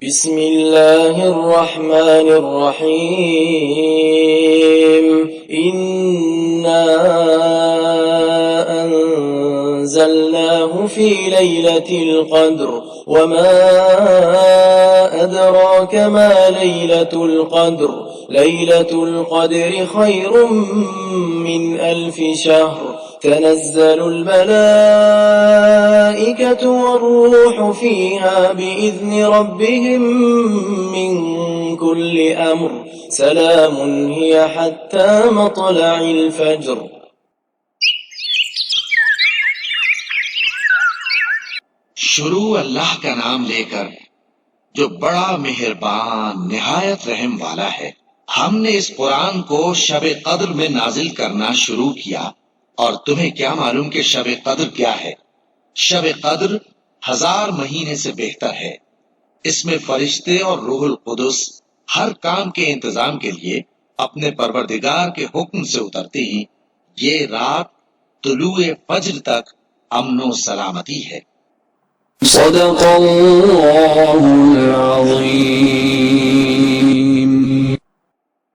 बिस्मिल्लाहिर्रहमानिर्रहीम। इन्ना अंज़लनाहु फी लैलतिल क़द्र वमा अदराक मा लैलतुल क़द्र। लैलतुल क़द्रि खैरुम मिन अल्फि शहर। तनज़्ज़लुल मलाइकतु वर्रूहु फ़ीहा बिइज़्नि रब्बिहिम मिन कुल्लि अम्र। सलामुन हिय हत्ता मत्लइल फ़ज्र। शुरू अल्लाह का नाम लेकर जो बड़ा मेहरबान निहायत रहम वाला है। हमने इस कुरान को शब कद्र में नाजिल करना शुरू किया और तुम्हें क्या मालूम कि शब कद्र क्या है। शब कद्र 1000 महीने से बेहतर है। इसमें फरिश्ते और रूहुल कुदस हर काम के इंतजाम के लिए अपने परवरदिगार के हुक्म से उतरती ही ये रात तुलुए फज्र तक अमनो सलामती है। सदक़ल्लाहुल अज़ीम।